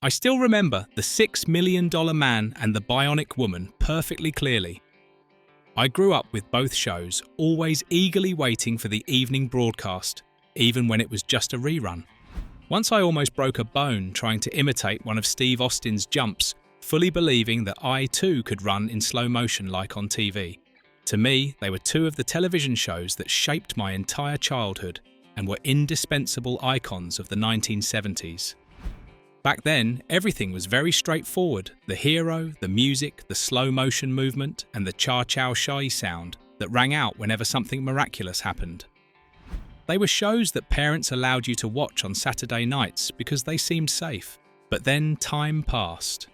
I still remember the $6 million man and the Bionic woman perfectly clearly. I grew up with both shows, always eagerly waiting for the evening broadcast, even when it was just a rerun. Once I almost broke a bone trying to imitate one of Steve Austin's jumps, fully believing that I too could run in slow motion like on TV. To me, they were two of the television shows that shaped my entire childhood and were indispensable icons of the 1970s. Back then, everything was very straightforward. The hero, the music, the slow motion movement, and the cha-chow-shai sound that rang out whenever something miraculous happened. They were shows that parents allowed you to watch on Saturday nights because they seemed safe. But then time passed.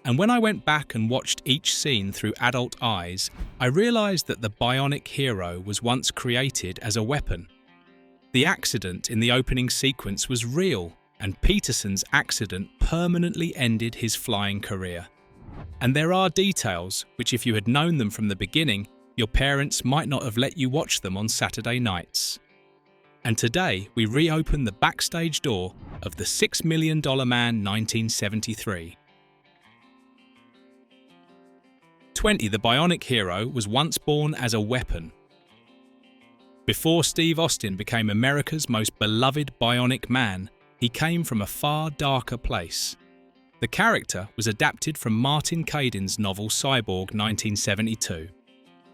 And when I went back and watched each scene through adult eyes, I realized that the Bionic hero was once created as a weapon. The accident in the opening sequence was real, and Peterson's accident permanently ended his flying career. And there are details which, if you had known them from the beginning, your parents might not have let you watch them on Saturday nights. And today, we reopen the backstage door of the $6 Million Man 1973. 20. The Bionic hero was once born as a weapon. Before Steve Austin became America's most beloved Bionic man, he came from a far darker place. The character was adapted from Martin Caidin's novel Cyborg 1972.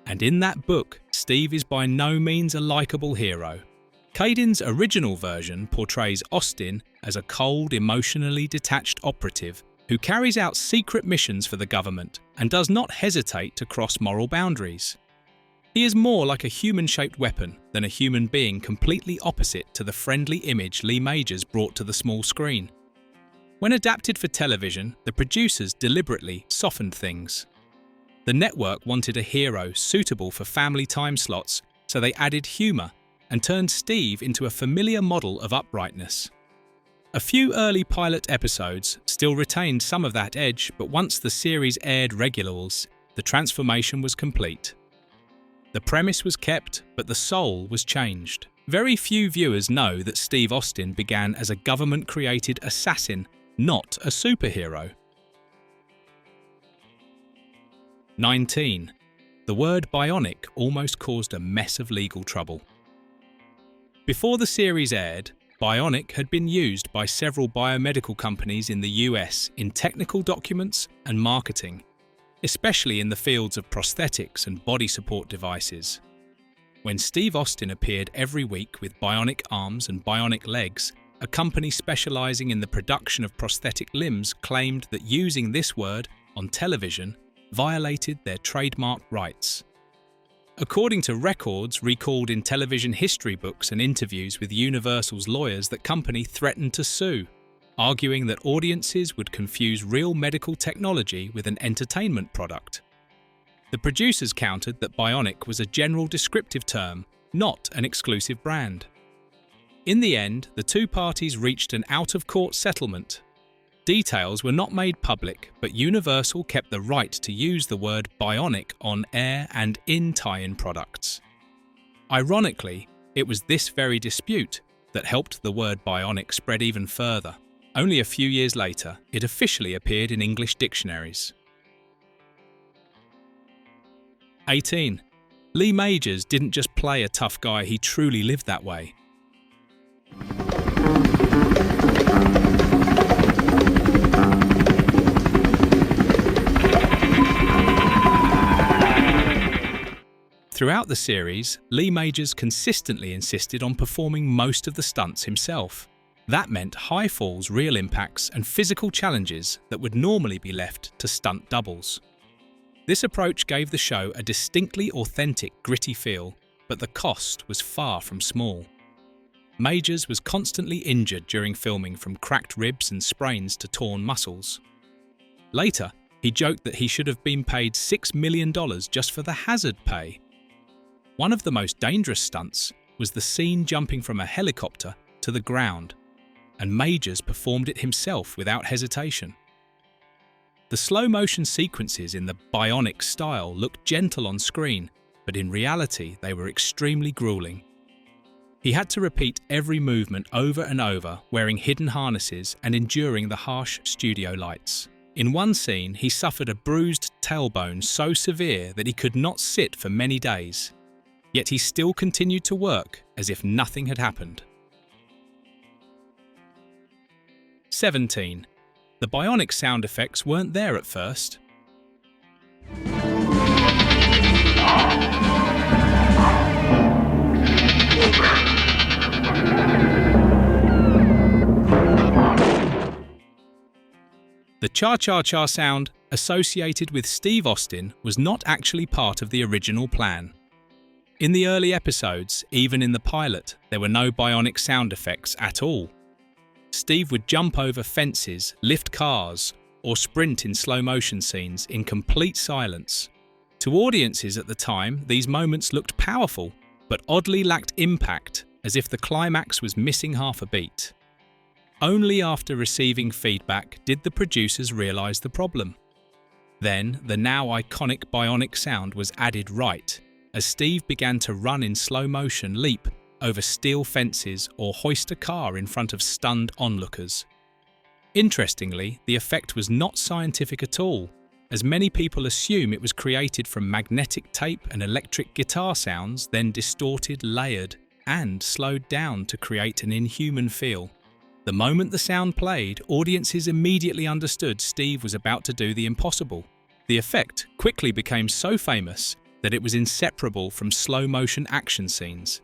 And in that book, Steve is by no means a likable hero. Caidin's original version portrays Austin as a cold, emotionally detached operative who carries out secret missions for the government and does not hesitate to cross moral boundaries. He is more like a human-shaped weapon than a human being, completely opposite to the friendly image Lee Majors brought to the small screen. When adapted for television, the producers deliberately softened things. The network wanted a hero suitable for family time slots, so they added humour and turned Steve into a familiar model of uprightness. A few early pilot episodes still retained some of that edge, but once the series aired regulars, the transformation was complete. The premise was kept, but the soul was changed. Very few viewers know that Steve Austin began as a government-created assassin, not a superhero. 19. The word bionic almost caused a mess of legal trouble. Before the series aired, Bionic had been used by several biomedical companies in the US in technical documents and marketing, especially in the fields of prosthetics and body support devices. When Steve Austin appeared every week with bionic arms and bionic legs, a company specializing in the production of prosthetic limbs claimed that using this word on television violated their trademark rights. According to records recalled in television history books and interviews with Universal's lawyers, the company threatened to sue, arguing that audiences would confuse real medical technology with an entertainment product. The producers countered that bionic was a general descriptive term, not an exclusive brand. In the end, the two parties reached an out-of-court settlement. Details were not made public, but Universal kept the right to use the word bionic on air and in tie-in products. Ironically, it was this very dispute that helped the word bionic spread even further. Only a few years later, it officially appeared in English dictionaries. 18. Lee Majors didn't just play a tough guy, he truly lived that way. Throughout the series, Lee Majors consistently insisted on performing most of the stunts himself. That meant high falls, real impacts, and physical challenges that would normally be left to stunt doubles. This approach gave the show a distinctly authentic, gritty feel, but the cost was far from small. Majors was constantly injured during filming, from cracked ribs and sprains to torn muscles. Later, he joked that he should have been paid $6 million just for the hazard pay. One of the most dangerous stunts was the scene jumping from a helicopter to the ground, and Majors performed it himself without hesitation. The slow-motion sequences in the Bionic style looked gentle on screen, but in reality they were extremely grueling. He had to repeat every movement over and over, wearing hidden harnesses and enduring the harsh studio lights. In one scene, he suffered a bruised tailbone so severe that he could not sit for many days. Yet he still continued to work as if nothing had happened. 17. The Bionic sound effects weren't there at first. The cha-cha-cha sound associated with Steve Austin was not actually part of the original plan. In the early episodes, even in the pilot, there were no Bionic sound effects at all. Steve would jump over fences, lift cars, or sprint in slow-motion scenes in complete silence. To audiences at the time, these moments looked powerful, but oddly lacked impact, as if the climax was missing half a beat. Only after receiving feedback did the producers realise the problem. Then, the now iconic Bionic sound was added right, as Steve began to run in slow motion, leap over steel fences, or hoist a car in front of stunned onlookers. Interestingly, the effect was not scientific at all, as many people assume it was created from magnetic tape and electric guitar sounds, then distorted, layered, and slowed down to create an inhuman feel. The moment the sound played, audiences immediately understood Steve was about to do the impossible. The effect quickly became so famous that it was inseparable from slow-motion action scenes.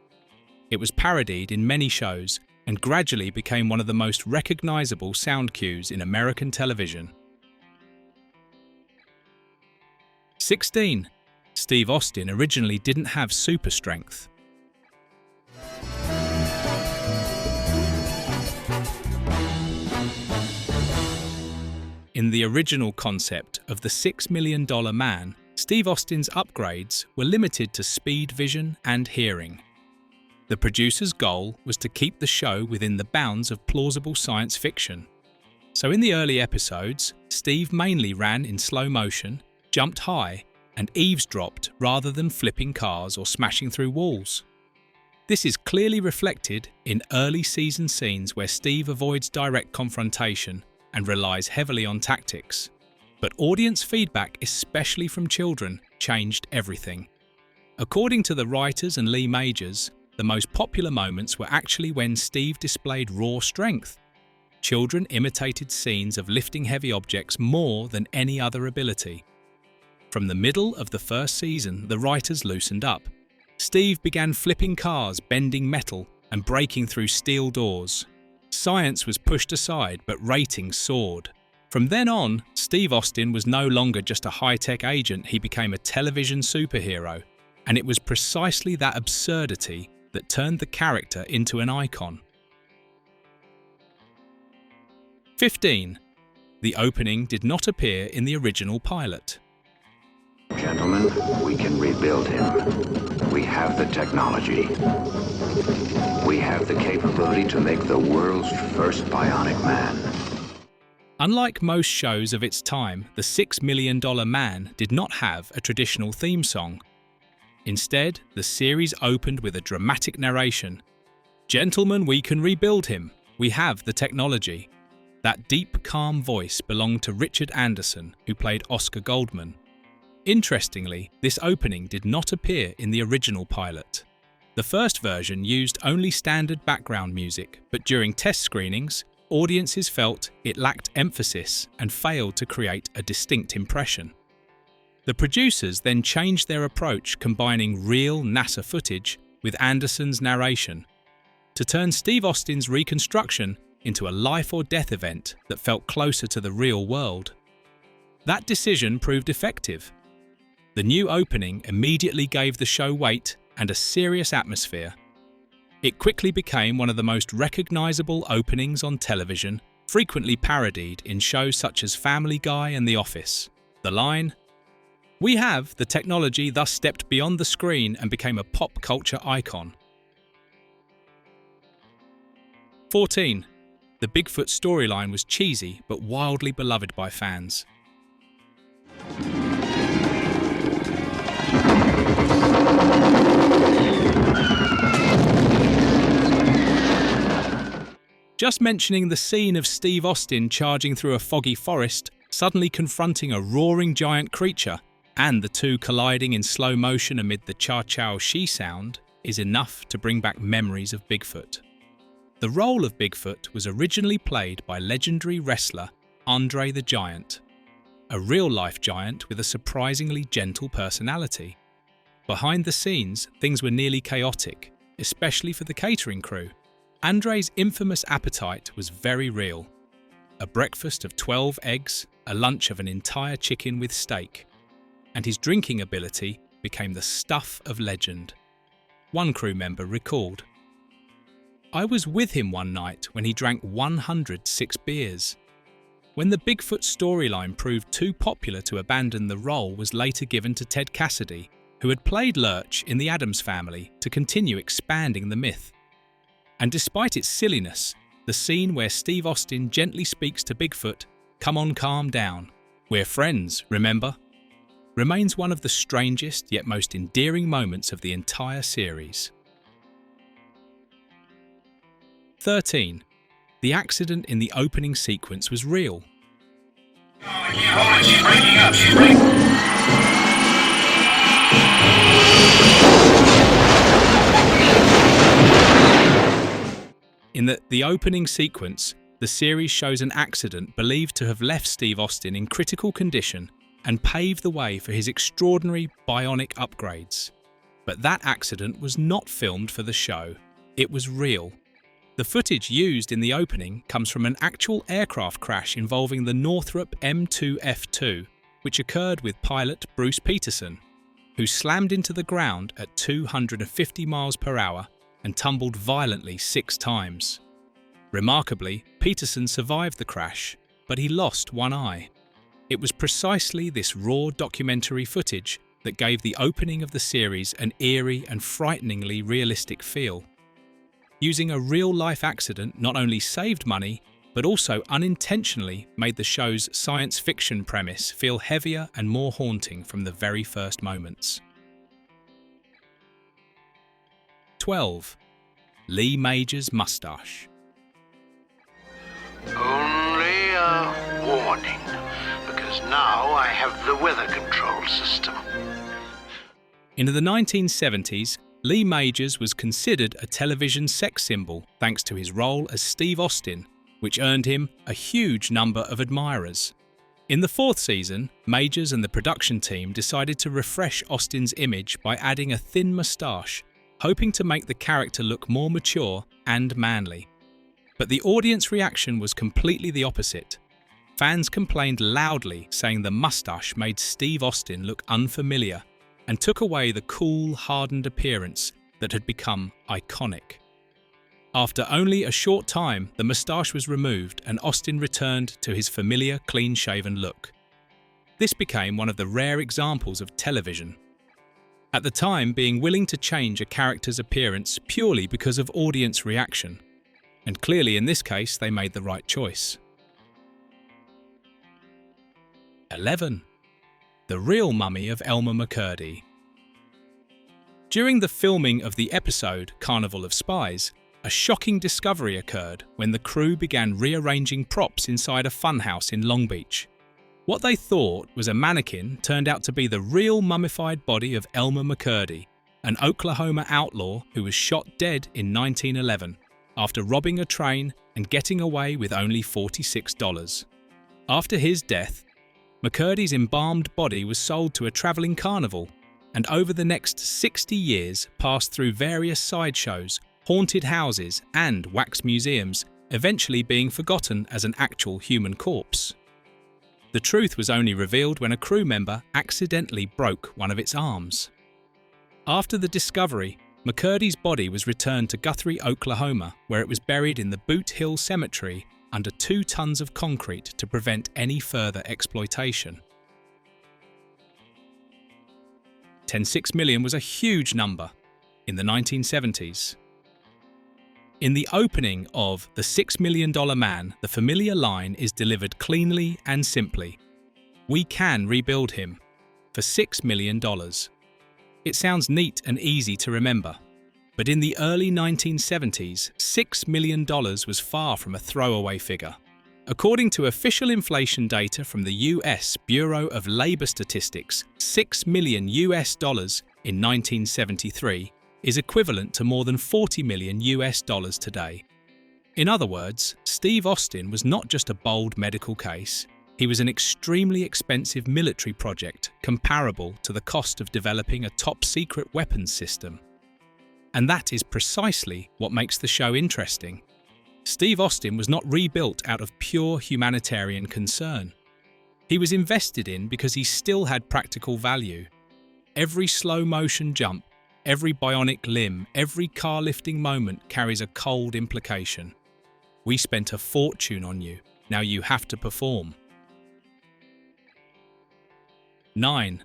It was parodied in many shows and gradually became one of the most recognizable sound cues in American television. 16. Steve Austin originally didn't have super strength. In the original concept of the $6 million man, Steve Austin's upgrades were limited to speed, vision, and hearing. The producer's goal was to keep the show within the bounds of plausible science fiction. So in the early episodes, Steve mainly ran in slow motion, jumped high, and eavesdropped rather than flipping cars or smashing through walls. This is clearly reflected in early season scenes where Steve avoids direct confrontation and relies heavily on tactics. But audience feedback, especially from children, changed everything. According to the writers and Lee Majors, the most popular moments were actually when Steve displayed raw strength. Children imitated scenes of lifting heavy objects more than any other ability. From the middle of the first season, the writers loosened up. Steve began flipping cars, bending metal, and breaking through steel doors. Science was pushed aside, but ratings soared. From then on, Steve Austin was no longer just a high-tech agent, he became a television superhero. And it was precisely that absurdity that turned the character into an icon. 15. The opening did not appear in the original pilot. Gentlemen, we can rebuild him. We have the technology. We have the capability to make the world's first bionic man. Unlike most shows of its time, the $6 million man did not have a traditional theme song. Instead, the series opened with a dramatic narration. Gentlemen, we can rebuild him. We have the technology. That deep, calm voice belonged to Richard Anderson, who played Oscar Goldman. Interestingly, this opening did not appear in the original pilot. The first version used only standard background music, but during test screenings, audiences felt it lacked emphasis and failed to create a distinct impression. The producers then changed their approach, combining real NASA footage with Anderson's narration, to turn Steve Austin's reconstruction into a life-or-death event that felt closer to the real world. That decision proved effective. The new opening immediately gave the show weight and a serious atmosphere. It quickly became one of the most recognizable openings on television, frequently parodied in shows such as Family Guy and The Office. The line, "We have the technology," thus stepped beyond the screen and became a pop culture icon. 14. The Bigfoot storyline was cheesy but wildly beloved by fans. Just mentioning the scene of Steve Austin charging through a foggy forest, suddenly confronting a roaring giant creature, and the two colliding in slow motion amid the cha-chow she sound, is enough to bring back memories of Bigfoot. The role of Bigfoot was originally played by legendary wrestler Andre the Giant, a real-life giant with a surprisingly gentle personality. Behind the scenes, things were nearly chaotic, especially for the catering crew. Andre's infamous appetite was very real. A breakfast of 12 eggs, a lunch of an entire chicken with steak, and his drinking ability became the stuff of legend. One crew member recalled, "I was with him one night when he drank 106 beers. When the Bigfoot storyline proved too popular to abandon, the role was later given to Ted Cassidy, who had played Lurch in The Addams Family, to continue expanding the myth. And despite its silliness, the scene where Steve Austin gently speaks to Bigfoot, 'Come on, calm down, we're friends, remember?' remains one of the strangest yet most endearing moments of the entire series." 13. The accident in the opening sequence was real. She's breaking up. She's breaking. In the opening sequence, the series shows an accident believed to have left Steve Austin in critical condition and paved the way for his extraordinary bionic upgrades. But that accident was not filmed for the show. It was real. The footage used in the opening comes from an actual aircraft crash involving the Northrop M2F2, which occurred with pilot Bruce Peterson, who slammed into the ground at 250 miles per hour and tumbled violently 6 times. Remarkably, Peterson survived the crash, but he lost one eye. It was precisely this raw documentary footage that gave the opening of the series an eerie and frighteningly realistic feel. Using a real-life accident not only saved money, but also unintentionally made the show's science fiction premise feel heavier and more haunting from the very first moments. 12. Lee Major's mustache. Only a warning, because now I have the weather control system. In the 1970s, Lee Majors was considered a television sex symbol thanks to his role as Steve Austin, which earned him a huge number of admirers. In the 4th season, Majors and the production team decided to refresh Austin's image by adding a thin moustache, hoping to make the character look more mature and manly. But the audience reaction was completely the opposite. Fans complained loudly, saying the mustache made Steve Austin look unfamiliar and took away the cool, hardened appearance that had become iconic. After only a short time, the moustache was removed and Austin returned to his familiar, clean-shaven look. This became one of the rare examples of television. At the time, being willing to change a character's appearance purely because of audience reaction. And clearly in this case, they made the right choice. 11. The real mummy of Elmer McCurdy. During the filming of the episode Carnival of Spies, a shocking discovery occurred when the crew began rearranging props inside a funhouse in Long Beach. What they thought was a mannequin turned out to be the real mummified body of Elmer McCurdy, an Oklahoma outlaw who was shot dead in 1911 after robbing a train and getting away with only $46. After his death, McCurdy's embalmed body was sold to a traveling carnival, and over the next 60 years passed through various sideshows, haunted houses and wax museums, eventually being forgotten as an actual human corpse. The truth was only revealed when a crew member accidentally broke one of its arms. After the discovery, McCurdy's body was returned to Guthrie, Oklahoma, where it was buried in the Boot Hill Cemetery under 2 tons of concrete to prevent any further exploitation. 10.6 million was a huge number in the 1970s. In the opening of The $6 Million Man, the familiar line is delivered cleanly and simply. "We can rebuild him for $6 million. It sounds neat and easy to remember, But in the early 1970s, $6 million was far from a throwaway figure. According to official inflation data from the US Bureau of Labor Statistics, $6 million in 1973 is equivalent to more than $40 million today. In other words, Steve Austin was not just a bold medical case, he was an extremely expensive military project comparable to the cost of developing a top-secret weapons system. And that is precisely what makes the show interesting. Steve Austin was not rebuilt out of pure humanitarian concern. He was invested in because he still had practical value. Every slow-motion jump, every bionic limb, every car-lifting moment carries a cold implication. We spent a fortune on you, now you have to perform. 9.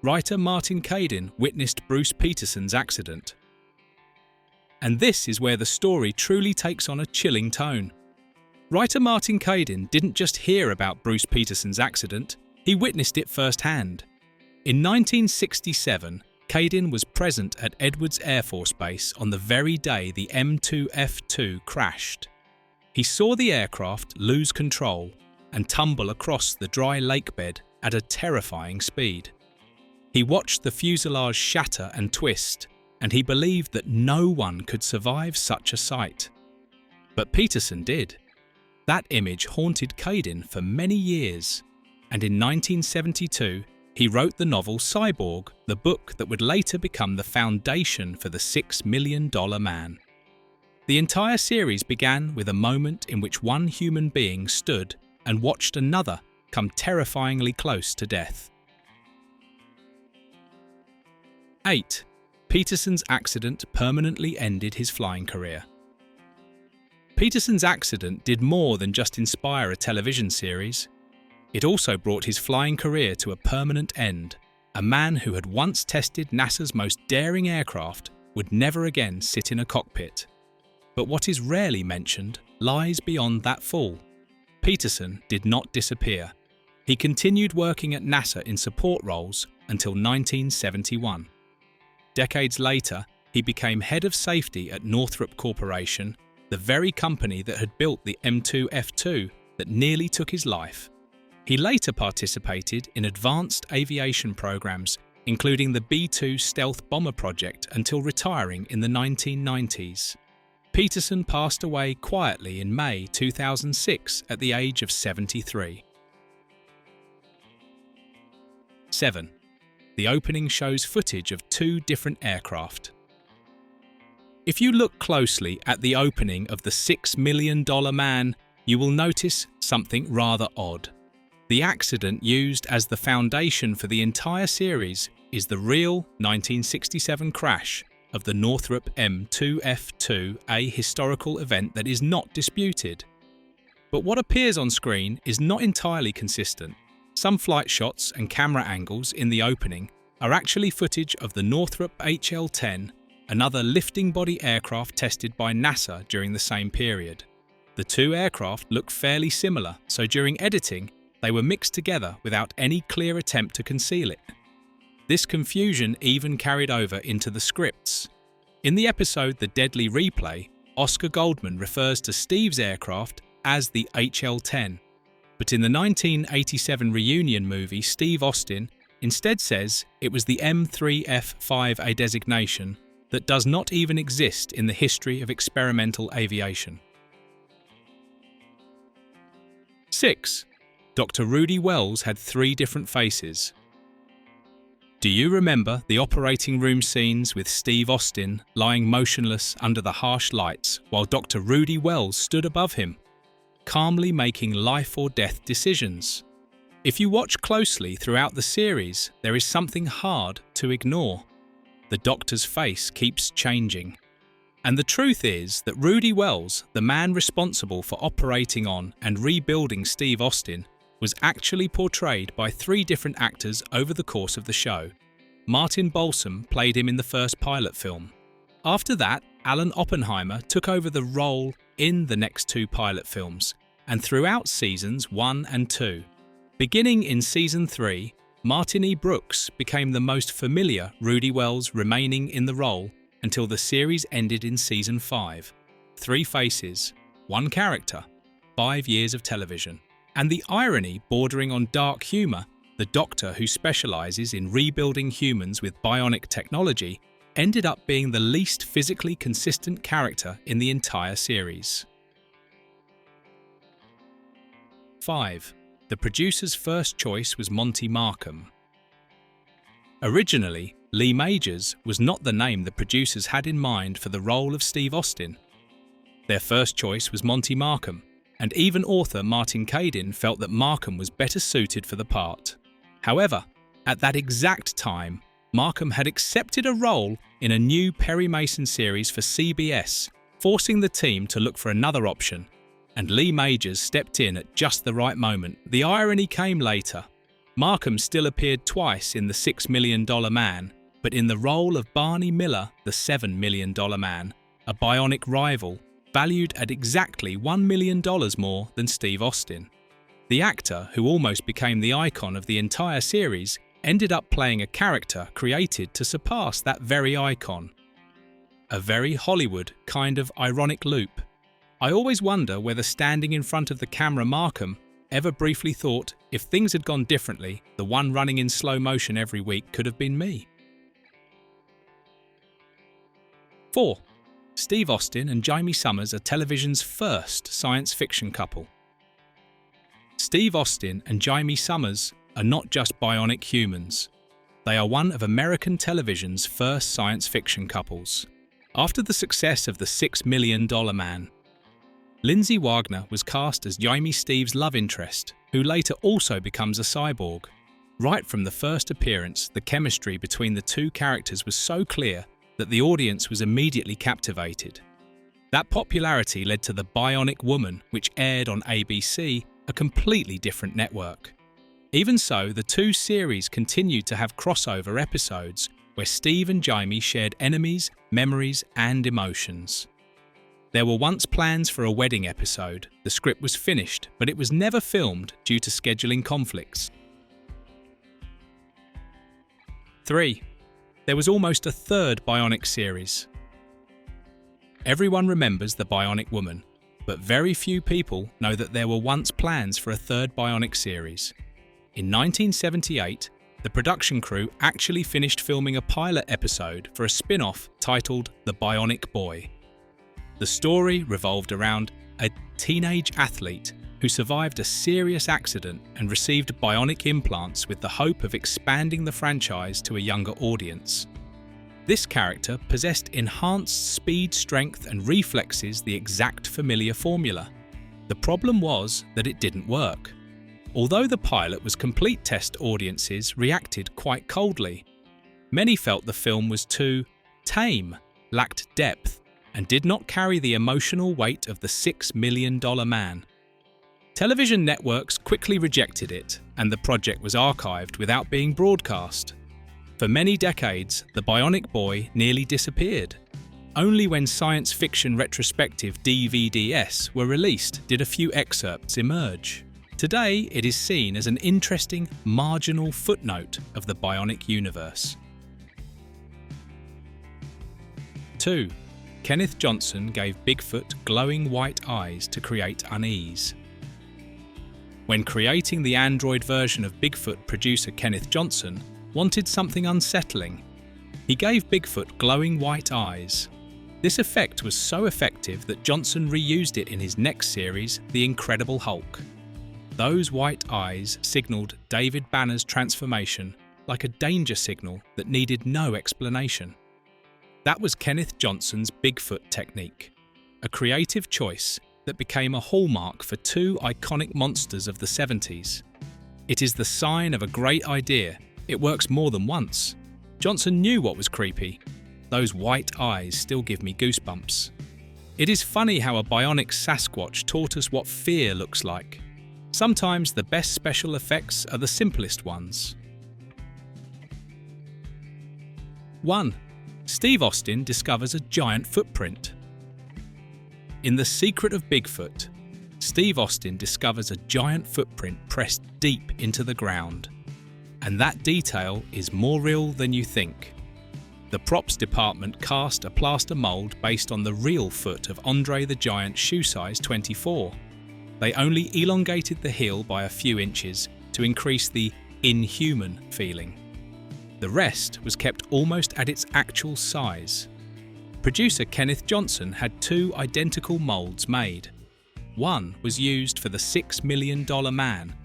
Writer Martin Caidin witnessed Bruce Peterson's accident. And this is where the story truly takes on a chilling tone. Writer Martin Caidin didn't just hear about Bruce Peterson's accident, he witnessed it firsthand. In 1967, Caidin was present at Edwards Air Force Base on the very day the M2F2 crashed. He saw the aircraft lose control and tumble across the dry lake bed at a terrifying speed. He watched the fuselage shatter and twist, and he believed that no one could survive such a sight. But Peterson did. That image haunted Caidin for many years, and in 1972 he wrote the novel Cyborg, the book that would later become the foundation for the $6 Million Man. The entire series began with a moment in which one human being stood and watched another come terrifyingly close to death. 8. Peterson's accident permanently ended his flying career. Peterson's accident did more than just inspire a television series. It also brought his flying career to a permanent end. A man who had once tested NASA's most daring aircraft would never again sit in a cockpit. But what is rarely mentioned lies beyond that fall. Peterson did not disappear. He continued working at NASA in support roles until 1971. Decades later, he became head of safety at Northrop Corporation, the very company that had built the M2F2 that nearly took his life. He later participated in advanced aviation programs, including the B-2 stealth bomber project, until retiring in the 1990s. Peterson passed away quietly in May 2006 at the age of 73. 7. The opening shows footage of two different aircraft. If you look closely at the opening of the $6 Million Man, you will notice something rather odd. The accident used as the foundation for the entire series is the real 1967 crash of the Northrop M2F2, a historical event that is not disputed. But what appears on screen is not entirely consistent. Some flight shots and camera angles in the opening are actually footage of the Northrop HL-10, another lifting body aircraft tested by NASA during the same period. The two aircraft look fairly similar, so during editing, they were mixed together without any clear attempt to conceal it. This confusion even carried over into the scripts. In the episode The Deadly Replay, Oscar Goldman refers to Steve's aircraft as the HL-10. But in the 1987 reunion movie Steve Austin instead says it was the M3F5, a designation that does not even exist in the history of experimental aviation. 6. Dr. Rudy Wells had three different faces. Do you remember the operating room scenes with Steve Austin lying motionless under the harsh lights while Dr. Rudy Wells stood above him, calmly making life or death decisions? If you watch closely throughout the series, there is something hard to ignore. The doctor's face keeps changing. And the truth is that Rudy Wells, the man responsible for operating on and rebuilding Steve Austin, was actually portrayed by three different actors over the course of the show. Martin Balsam played him in the first pilot film. After that, Alan Oppenheimer took over the role in the next two pilot films, and throughout seasons 1 and 2. Beginning in season 3, Martin E. Brooks became the most familiar Rudy Wells remaining in the role until the series ended in Season 5. 3 faces, 1 character, 5 years of television. And the irony bordering on dark humour, the Doctor who specialises in rebuilding humans with bionic technology ended up being the least physically consistent character in the entire series. 5. The producer's first choice was Monty Markham. Originally, Lee Majors was not the name the producers had in mind for the role of Steve Austin. Their first choice was Monty Markham, and even author Martin Caidin felt that Markham was better suited for the part. However, at that exact time, Markham had accepted a role in a new Perry Mason series for CBS, forcing the team to look for another option, and Lee Majors stepped in at just the right moment. The irony came later. Markham still appeared twice in The $6 Million Man, but in the role of Barney Miller, the $7 Million Man, a bionic rival, valued at exactly $1 million more than Steve Austin. The actor, who almost became the icon of the entire series, ended up playing a character created to surpass that very icon. A very Hollywood kind of ironic loop. I always wonder whether standing in front of the camera Markham ever briefly thought, if things had gone differently, the one running in slow motion every week could have been me. 4. Steve Austin and Jamie Summers are television's first science fiction couple. Steve Austin and Jamie Summers are not just bionic humans. They are one of American television's first science fiction couples. After the success of The $6 Million Man, Lindsay Wagner was cast as Jamie Steve's love interest, who later also becomes a cyborg. Right from the first appearance, the chemistry between the two characters was so clear that the audience was immediately captivated. That popularity led to The Bionic Woman, which aired on ABC, a completely different network. Even so, the two series continued to have crossover episodes where Steve and Jamie shared enemies, memories, and emotions. There were once plans for a wedding episode. The script was finished, but it was never filmed due to scheduling conflicts. 3. There was almost a third Bionic series. Everyone remembers The Bionic Woman, but very few people know that there were once plans for a third Bionic series. In 1978, the production crew actually finished filming a pilot episode for a spin-off titled The Bionic Boy. The story revolved around a teenage athlete who survived a serious accident and received bionic implants with the hope of expanding the franchise to a younger audience. This character possessed enhanced speed, strength, and reflexes, the exact familiar formula. The problem was that it didn't work. Although the pilot was complete, test audiences reacted quite coldly. Many felt the film was too tame, lacked depth, and did not carry the emotional weight of The $6 Million Man. Television networks quickly rejected it, and the project was archived without being broadcast. For many decades, the Bionic Boy nearly disappeared. Only when science fiction retrospective DVDs were released did a few excerpts emerge. Today, it is seen as an interesting, marginal footnote of the Bionic universe. 2. Kenneth Johnson gave Bigfoot glowing white eyes to create unease. When creating the android version of Bigfoot, producer Kenneth Johnson wanted something unsettling. He gave Bigfoot glowing white eyes. This effect was so effective that Johnson reused it in his next series, The Incredible Hulk. Those white eyes signaled David Banner's transformation like a danger signal that needed no explanation. That was Kenneth Johnson's Bigfoot technique, a creative choice that became a hallmark for two iconic monsters of the 70s. It is the sign of a great idea. It works more than once. Johnson knew what was creepy. Those white eyes still give me goosebumps. It is funny how a bionic Sasquatch taught us what fear looks like. Sometimes the best special effects are the simplest ones. 1. Steve Austin discovers a giant footprint. In The Secret of Bigfoot, Steve Austin discovers a giant footprint pressed deep into the ground. And that detail is more real than you think. The props department cast a plaster mold based on the real foot of Andre the Giant's shoe size 24. They only elongated the heel by a few inches to increase the inhuman feeling. The rest was kept almost at its actual size. Producer Kenneth Johnson had 2 identical molds made. One was used for the $6 million man.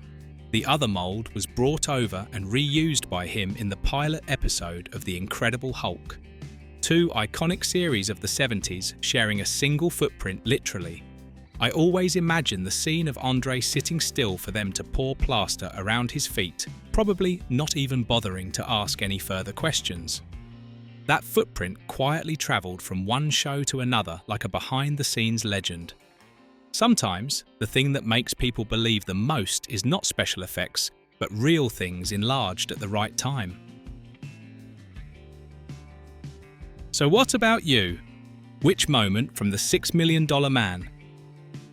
The other mold was brought over and reused by him in the pilot episode of The Incredible Hulk. 2 iconic series of the 70s sharing a single footprint literally. I always imagine the scene of Andre sitting still for them to pour plaster around his feet, probably not even bothering to ask any further questions. That footprint quietly travelled from one show to another like a behind-the-scenes legend. Sometimes, the thing that makes people believe the most is not special effects, but real things enlarged at the right time. So what about you? Which moment from the $6 million man?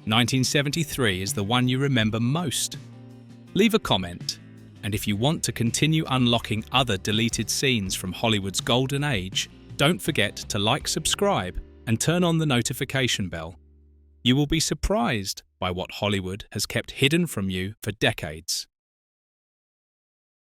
1973 is the one you remember most. Leave a comment, and if you want to continue unlocking other deleted scenes from Hollywood's golden age, don't forget to like, subscribe, and turn on the notification bell. You will be surprised by what Hollywood has kept hidden from you for decades.